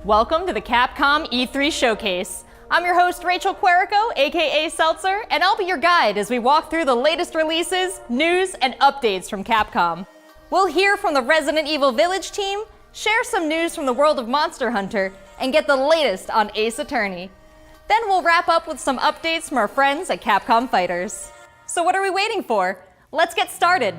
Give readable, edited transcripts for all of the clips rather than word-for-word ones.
Welcome to the Capcom E3 Showcase. I'm your host, Rachel Querico, aka Seltzer, and I'll be your guide as we walk through the latest releases, news, and updates from Capcom. We'll hear from the Resident Evil Village team, share some news from the world of Monster Hunter, and get the latest on Ace Attorney. Then we'll wrap up with some updates from our friends at Capcom Fighters. So what are we waiting for? Let's get started.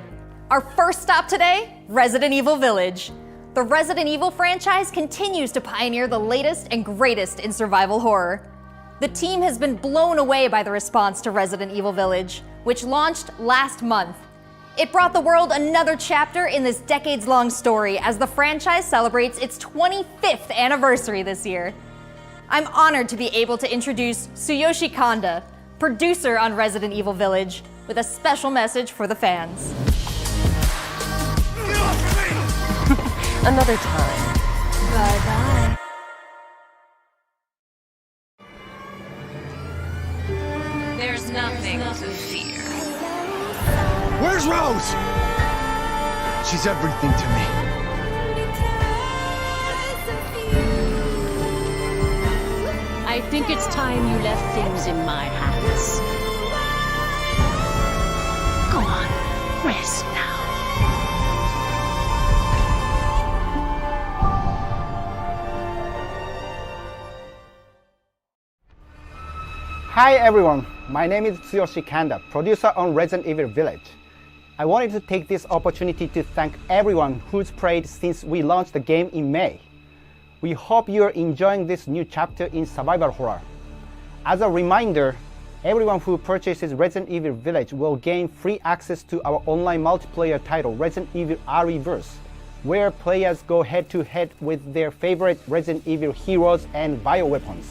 Our first stop today, Resident Evil Village. The Resident Evil franchise continues to pioneer the latest and greatest in survival horror. The team has been blown away by the response to Resident Evil Village, which launched last month. It brought the world another chapter in this decades-long story as the franchise celebrates its 25th anniversary this year. I'm honored to be able to introduce Tsuyoshi Kanda, producer on Resident Evil Village, with a special message for the fans. Another time. Bye-bye. There's nothing to fear. Where's Rose? She's everything to me. I think it's time you left things in my hands. Go on, rest now. Hi everyone, my name is Tsuyoshi Kanda, producer on Resident Evil Village. I wanted to take this opportunity to thank everyone who's played since we launched the game in May. We hope you're enjoying this new chapter in survival horror. As a reminder, everyone who purchases Resident Evil Village will gain free access to our online multiplayer title Resident Evil REverse, where players go head-to-head with their favorite Resident Evil heroes and bioweapons.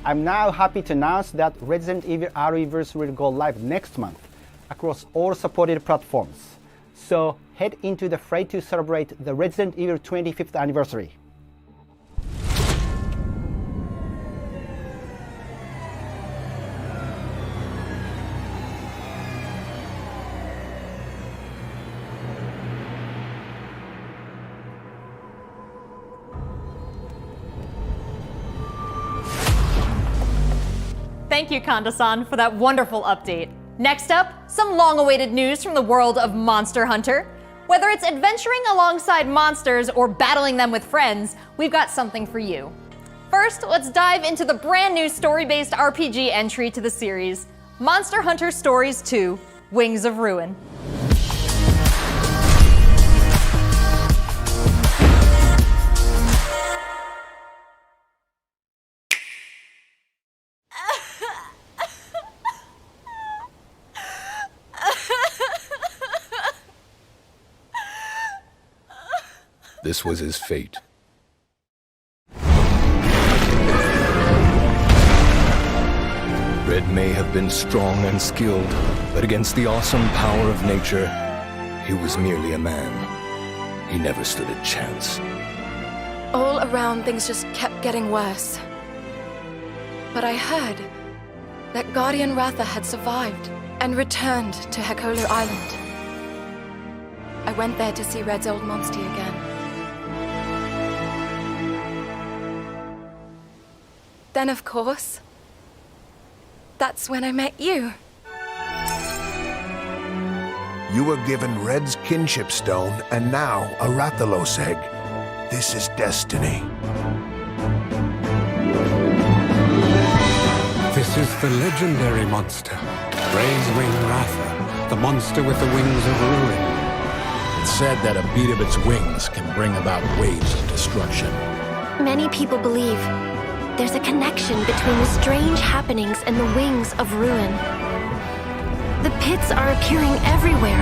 I'm now happy to announce that Resident Evil REverse will go live next month across all supported platforms. So head into the fray to celebrate the Resident Evil 25th anniversary. Thank you, Kanda-san, for that wonderful update. Next up, some long-awaited news from the world of Monster Hunter. Whether it's adventuring alongside monsters or battling them with friends, we've got something for you. First, let's dive into the brand new story-based RPG entry to the series, Monster Hunter Stories 2: Wings of Ruin. This was his fate. Red may have been strong and skilled, but against the awesome power of nature, he was merely a man. He never stood a chance. All around, things just kept getting worse. But I heard that Guardian Ratha had survived and returned to Hekolu Island. I went there to see Red's old monstie again. Then, of course, that's when I met you. You were given Red's kinship stone and now a Rathalos egg. This is destiny. This is the legendary monster, Ray's Wing Ratha, the monster with the wings of ruin. It's said that a beat of its wings can bring about waves of destruction. Many people believe there's a connection between the strange happenings and the wings of ruin. The pits are appearing everywhere,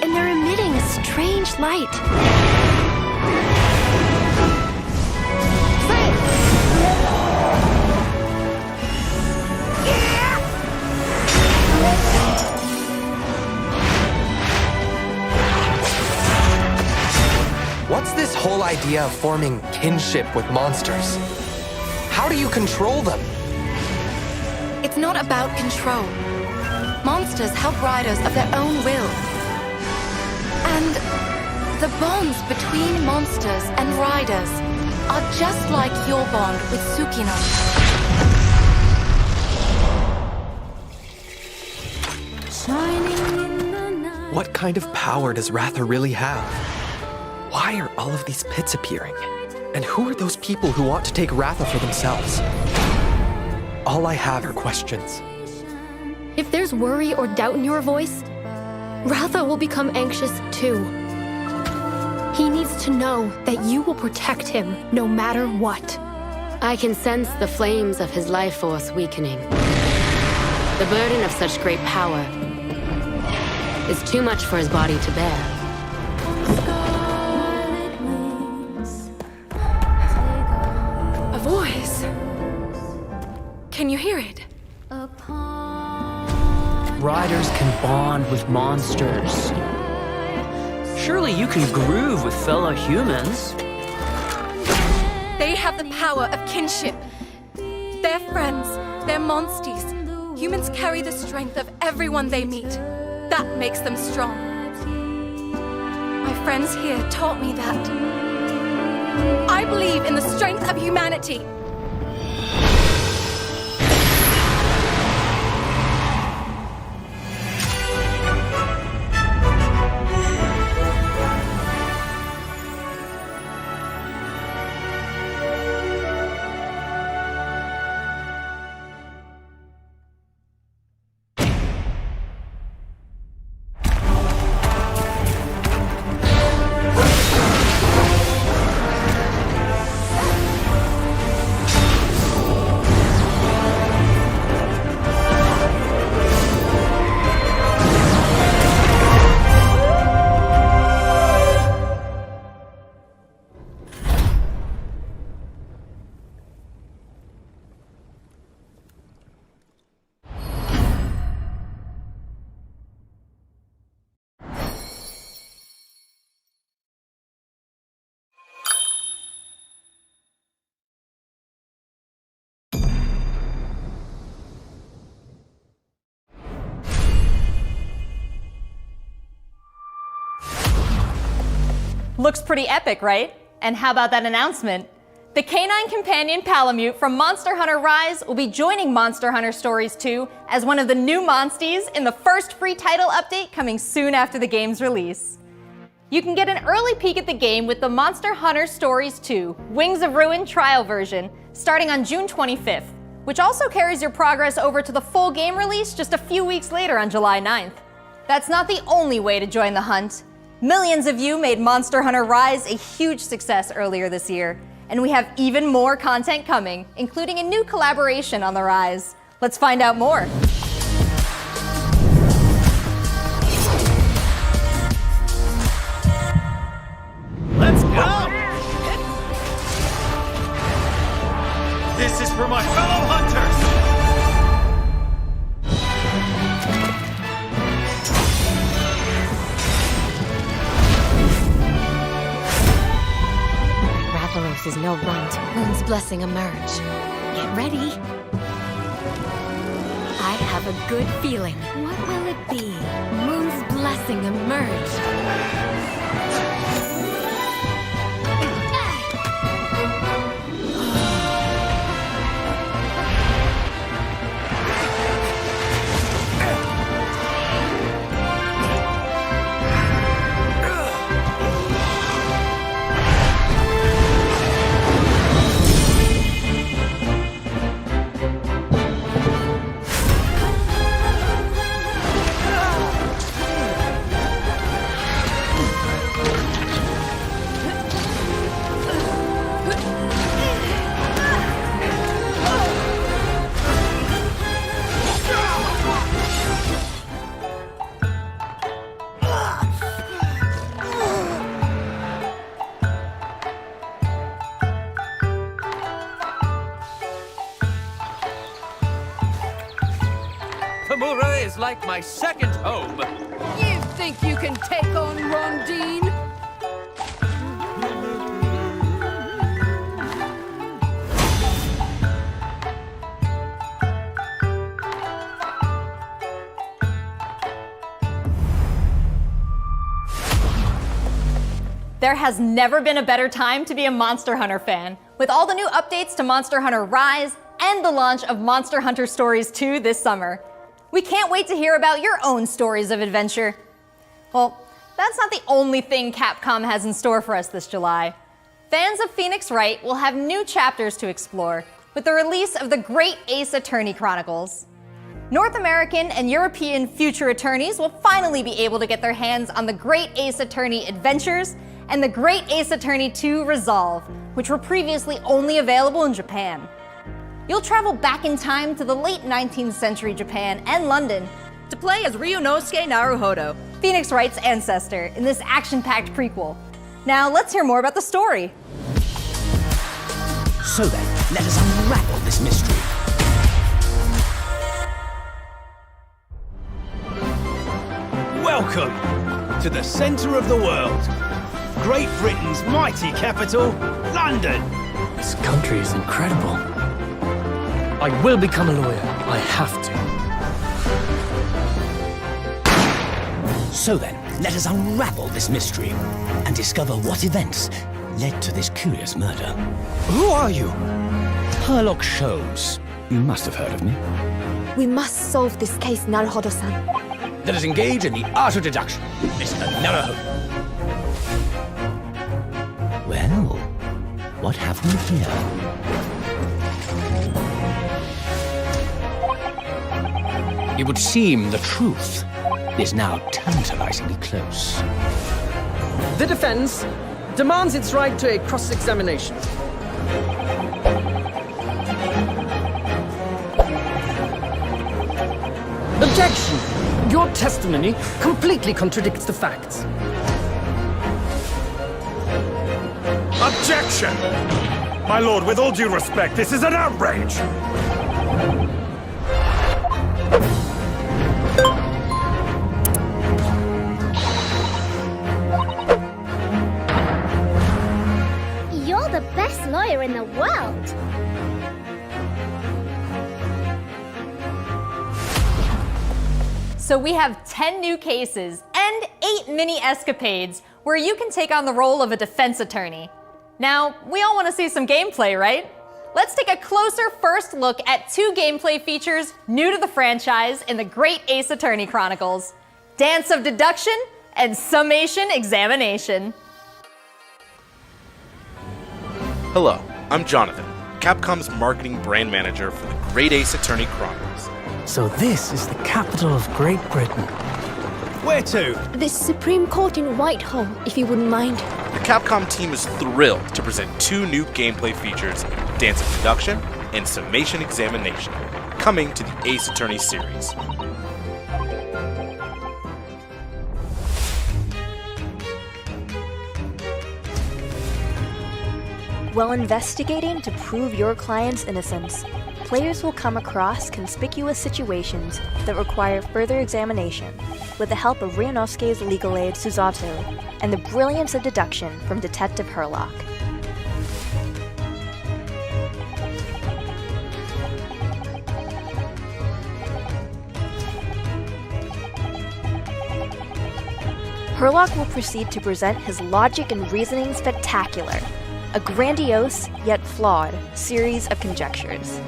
and they're emitting a strange light. What's this whole idea of forming kinship with monsters? How do you control them? It's not about control. Monsters help riders of their own will. And the bonds between monsters and riders are just like your bond with Tsukino. What kind of power does Ratha really have? Why are all of these pits appearing? And who are those people who want to take Ratha for themselves? All I have are questions. If there's worry or doubt in your voice, Ratha will become anxious too. He needs to know that you will protect him no matter what. I can sense the flames of his life force weakening. The burden of such great power is too much for his body to bear. A voice. Can you hear it? Riders can bond with monsters. Surely you can groove with fellow humans. They have the power of kinship. They're friends. They're monsties. Humans carry the strength of everyone they meet. That makes them strong. My friends here taught me that. I believe in the strength of humanity. Looks pretty epic, right? And how about that announcement? The canine companion Palamute from Monster Hunter Rise will be joining Monster Hunter Stories 2 as one of the new monsties in the first free title update coming soon after the game's release. You can get an early peek at the game with the Monster Hunter Stories 2 Wings of Ruin trial version starting on June 25th, which also carries your progress over to the full game release just a few weeks later on July 9th. That's not the only way to join the hunt. Millions of you made Monster Hunter Rise a huge success earlier this year, and we have even more content coming, including a new collaboration on the Rise. Let's find out more. Let's go! This is for my fellow hunters! Rathalos is no runt. Moon's blessing emerge. Get ready. I have a good feeling. What will it be? Moon's blessing emerge. Tamura is like my second home. You think you can take on Rondine? There has never been a better time to be a Monster Hunter fan, with all the new updates to Monster Hunter Rise and the launch of Monster Hunter Stories 2 this summer. We can't wait to hear about your own stories of adventure. Well, that's not the only thing Capcom has in store for us this July. Fans of Phoenix Wright will have new chapters to explore with the release of the Great Ace Attorney Chronicles. North American and European future attorneys will finally be able to get their hands on the Great Ace Attorney Adventures and the Great Ace Attorney 2 Resolve, which were previously only available in Japan. You'll travel back in time to the late 19th century Japan and London to play as Ryunosuke Naruhodo, Phoenix Wright's ancestor, in this action-packed prequel. Now let's hear more about the story. So then, let us unravel this mystery. Welcome to the centre of the world. Great Britain's mighty capital, London. This country is incredible. I will become a lawyer. I have to. So then, let us unravel this mystery and discover what events led to this curious murder. Who are you? Herlock Sholmes. You must have heard of me. We must solve this case, Naruhodo-san. Let us engage in the art of deduction, Mr. Naruhodo. Well, what have we here? It would seem the truth is now tantalizingly close. The defense demands its right to a cross-examination. Objection! Your testimony completely contradicts the facts. Objection! My lord, with all due respect, this is an outrage! You're the best lawyer in the world. So we have 10 new cases and 8 mini escapades where you can take on the role of a defense attorney. Now, we all want to see some gameplay, right? Let's take a closer first look at 2 gameplay features new to the franchise in the Great Ace Attorney Chronicles: Dance of Deduction and Summation Examination. Hello, I'm Jonathan, Capcom's marketing brand manager for the Great Ace Attorney Chronicles. So this is the capital of Great Britain. Where to? The Supreme Court in Whitehall, if you wouldn't mind. The Capcom team is thrilled to present 2 new gameplay features, Dance of Deduction and Summation Examination, coming to the Ace Attorney series. While investigating to prove your client's innocence, players will come across conspicuous situations that require further examination with the help of Ryunosuke's legal aid Susato and the brilliance of deduction from Detective Herlock. Herlock will proceed to present his logic and reasoning spectacular, a grandiose yet flawed series of conjectures.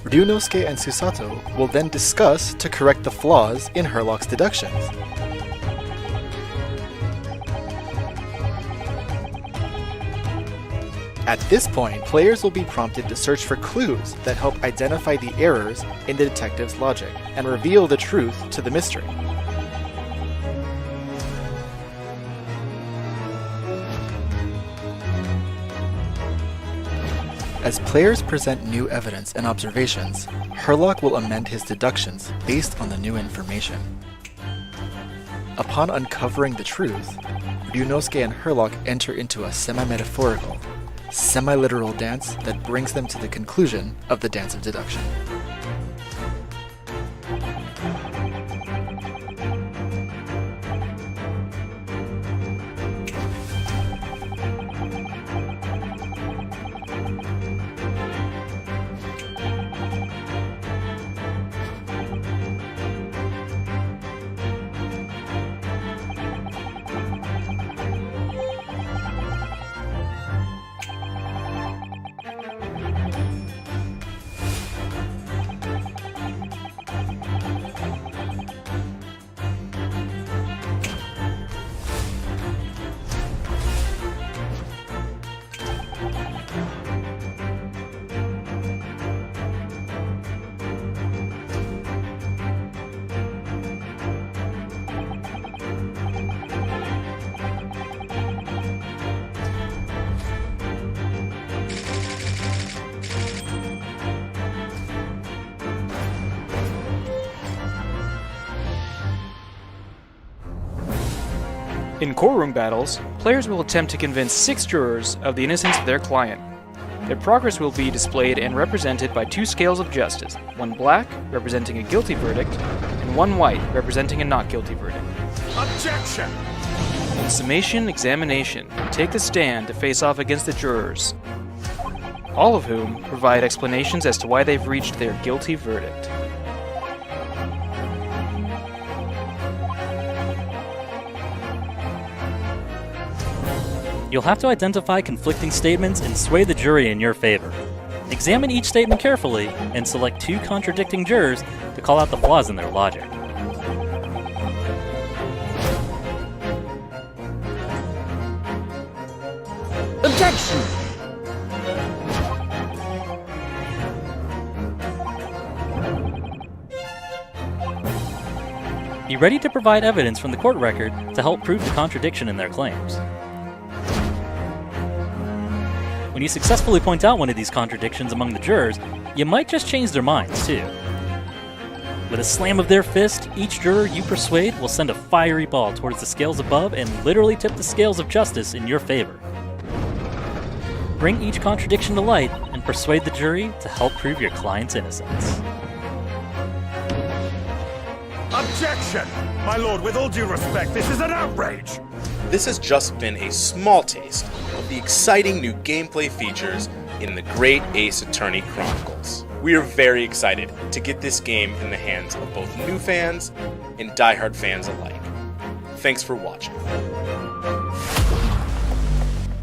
Ryunosuke and Susato will then discuss to correct the flaws in Herlock's deductions. At this point, players will be prompted to search for clues that help identify the errors in the detective's logic and reveal the truth to the mystery. As players present new evidence and observations, Herlock will amend his deductions based on the new information. Upon uncovering the truth, Ryunosuke and Herlock enter into a semi-metaphorical, semi-literal dance that brings them to the conclusion of the dance of deduction. In courtroom battles, players will attempt to convince 6 jurors of the innocence of their client. Their progress will be displayed and represented by 2 scales of justice, one black, representing a guilty verdict, and one white, representing a not guilty verdict. Objection! In summation examination, take the stand to face off against the jurors, all of whom provide explanations as to why they've reached their guilty verdict. You'll have to identify conflicting statements and sway the jury in your favor. Examine each statement carefully and select 2 contradicting jurors to call out the flaws in their logic. Objection! Be ready to provide evidence from the court record to help prove the contradiction in their claims. When you successfully point out one of these contradictions among the jurors, you might just change their minds, too. With a slam of their fist, each juror you persuade will send a fiery ball towards the scales above and literally tip the scales of justice in your favor. Bring each contradiction to light and persuade the jury to help prove your client's innocence. Objection! My lord, with all due respect, this is an outrage! This has just been a small taste of the exciting new gameplay features in the Great Ace Attorney Chronicles. We are very excited to get this game in the hands of both new fans and diehard fans alike. Thanks for watching.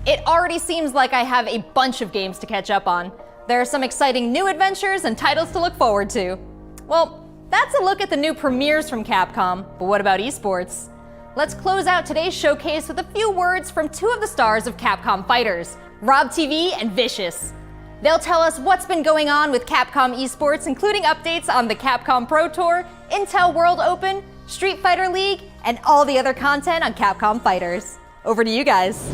It already seems like I have a bunch of games to catch up on. There are some exciting new adventures and titles to look forward to. Well, that's a look at the new premieres from Capcom, but what about esports? Let's close out today's showcase with a few words from 2 of the stars of Capcom Fighters, Rob TV and Vicious. They'll tell us what's been going on with Capcom esports, including updates on the Capcom Pro Tour, Intel World Open, Street Fighter League, and all the other content on Capcom Fighters. Over to you guys.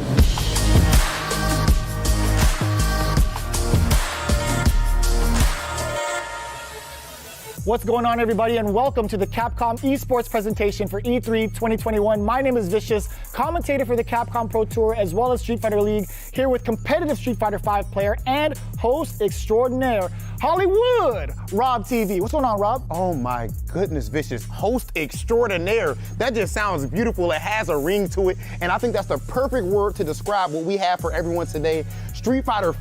What's going on, everybody, and welcome to the Capcom esports presentation for E3 2021. My name is Vicious, commentator for the Capcom Pro Tour as well as Street Fighter League, here with competitive Street Fighter V player and host extraordinaire, Hollywood, Rob TV. What's going on, Rob? Oh my goodness, Vicious, host extraordinaire. That just sounds beautiful. It has a ring to it, and I think that's the perfect word to describe what we have for everyone today. Street Fighter V,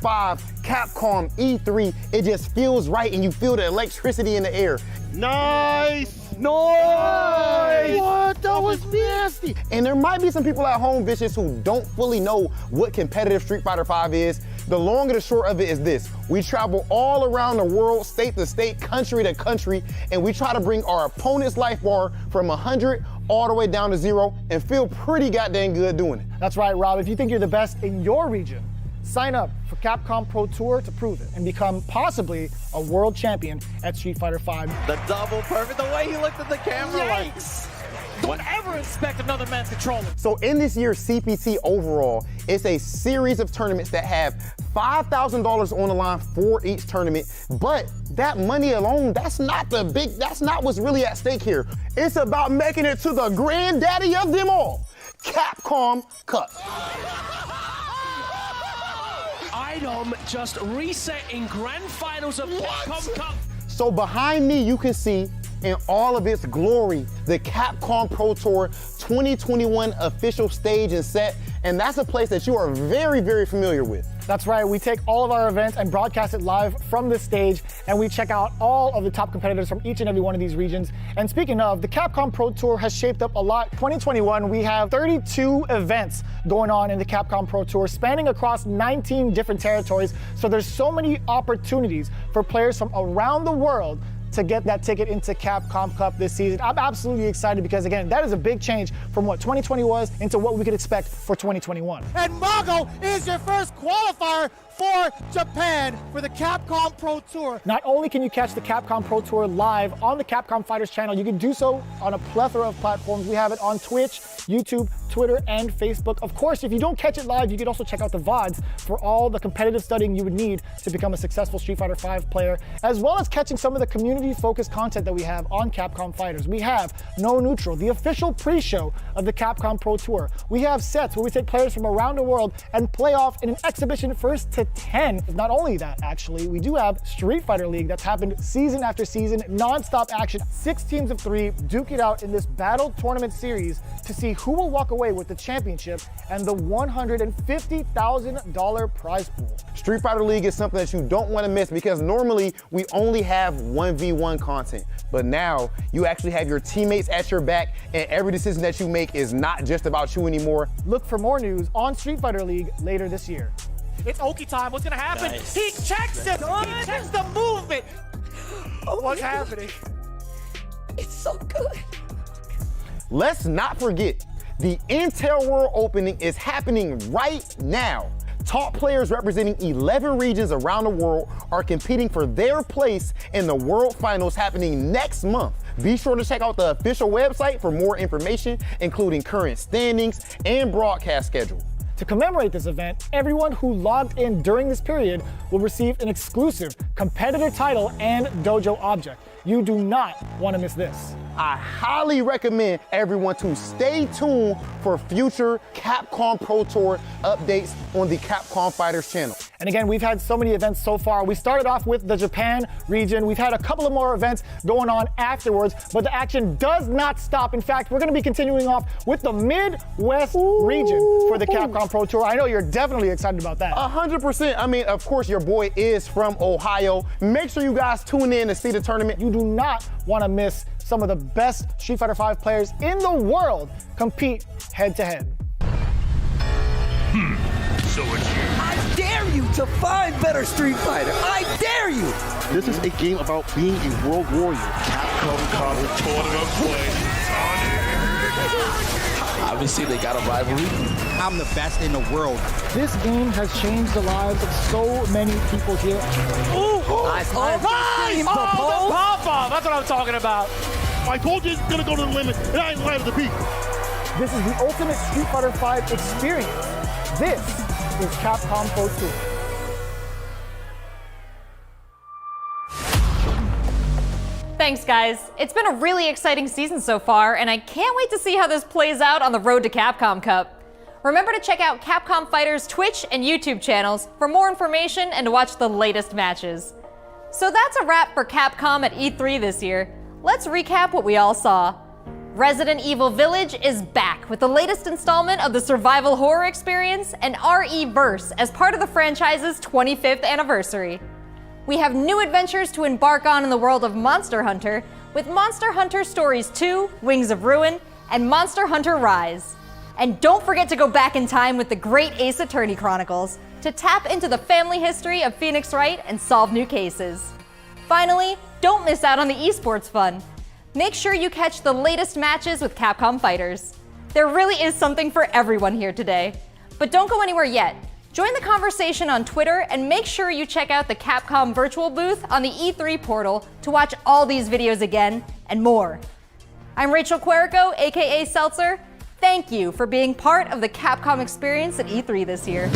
Capcom E3, it just feels right, and you feel the electricity in the air. Nice! Nice! What? That was nasty. And there might be some people at home, Vicious, who don't fully know what competitive Street Fighter V is. The long and the short of it is this. We travel all around the world, state to state, country to country, and we try to bring our opponent's life bar from 100 all the way down to 0 and feel pretty goddamn good doing it. That's right, Rob. If you think you're the best in your region, sign up for Capcom Pro Tour to prove it and become possibly a world champion at Street Fighter V. The double perfect, the way he looked at the camera. Yikes! Don't ever expect another man's controller. So in this year's CPT overall, it's a series of tournaments that have $5,000 on the line for each tournament. But that money alone, that's not what's really at stake here. It's about making it to the granddaddy of them all, Capcom Cup. Item just reset in grand finals of Capcom Cup. So behind me, you can see in all of its glory, the Capcom Pro Tour 2021 official stage and set, and that's a place that you are very, very familiar with. That's right, we take all of our events and broadcast it live from this stage, and we check out all of the top competitors from each and every one of these regions. And speaking of, the Capcom Pro Tour has shaped up a lot. 2021, we have 32 events going on in the Capcom Pro Tour, spanning across 19 different territories. So there's so many opportunities for players from around the world to get that ticket into Capcom Cup this season. I'm absolutely excited because, again, that is a big change from what 2020 was into what we could expect for 2021. And Mago is your first qualifier for Japan for the Capcom Pro Tour. Not only can you catch the Capcom Pro Tour live on the Capcom Fighters channel, you can do so on a plethora of platforms. We have it on Twitch, YouTube, Twitter, and Facebook. Of course, if you don't catch it live, you can also check out the VODs for all the competitive studying you would need to become a successful Street Fighter V player, as well as catching some of the community-focused content that we have on Capcom Fighters. We have No Neutral, the official pre-show of the Capcom Pro Tour. We have sets where we take players from around the world and play off in an exhibition first to 10. Not only that, actually, we do have Street Fighter League that's happened season after season, non-stop action. 6 teams of 3 duke it out in this battle tournament series to see who will walk away with the championship and the $150,000 prize pool. Street Fighter League is something that you don't want to miss because normally we only have 1v1 content, but now you actually have your teammates at your back, and every decision that you make is not just about you anymore. Look for more news on Street Fighter League later this year. It's Oki time. What's gonna happen? Nice. He checks it. He checks the movement. What's happening? It's so good. Let's not forget, the Intel World Opening is happening right now. Top players representing 11 regions around the world are competing for their place in the World Finals happening next month. Be sure to check out the official website for more information, including current standings and broadcast schedule. To commemorate this event, everyone who logged in during this period will receive an exclusive competitor title and dojo object. You do not want to miss this. I highly recommend everyone to stay tuned for future Capcom Pro Tour updates on the Capcom Fighters channel. And again, we've had so many events so far. We started off with the Japan region. We've had a couple of more events going on afterwards, but the action does not stop. In fact, we're going to be continuing off with the Midwest region for the Capcom Pro Tour. I know you're definitely excited about that. 100%. I mean, of course, your boy is from Ohio. Make sure you guys tune in to see the tournament. You do not want to miss some of the best Street Fighter V players in the world compete head-to-head. So it's you. I dare you to find better Street Fighter. I dare you. This is a game about being a world warrior. Capcom Cup tournament play. Obviously, they got a rivalry. I'm the best in the world. This game has changed the lives of so many people here. Ooh! Nice! Oh, the pop-off! That's what I'm talking about. I told you it's gonna go to the limit, and I ain't lying to the peak. This is the ultimate Street Fighter V experience. This is Capcom Pro Tour. Thanks, guys. It's been a really exciting season so far, and I can't wait to see how this plays out on the road to Capcom Cup. Remember to check out Capcom Fighters' Twitch and YouTube channels for more information and to watch the latest matches. So that's a wrap for Capcom at E3 this year. Let's recap what we all saw. Resident Evil Village is back with the latest installment of the survival horror experience and RE-verse as part of the franchise's 25th anniversary. We have new adventures to embark on in the world of Monster Hunter with Monster Hunter Stories 2, Wings of Ruin, and Monster Hunter Rise. And don't forget to go back in time with the great Ace Attorney Chronicles to tap into the family history of Phoenix Wright and solve new cases. Finally, don't miss out on the esports fun. Make sure you catch the latest matches with Capcom Fighters. There really is something for everyone here today. But don't go anywhere yet. Join the conversation on Twitter and make sure you check out the Capcom virtual booth on the E3 portal to watch all these videos again and more. I'm Rachel Querico, aka Seltzer. Thank you for being part of the Capcom experience at E3 this year.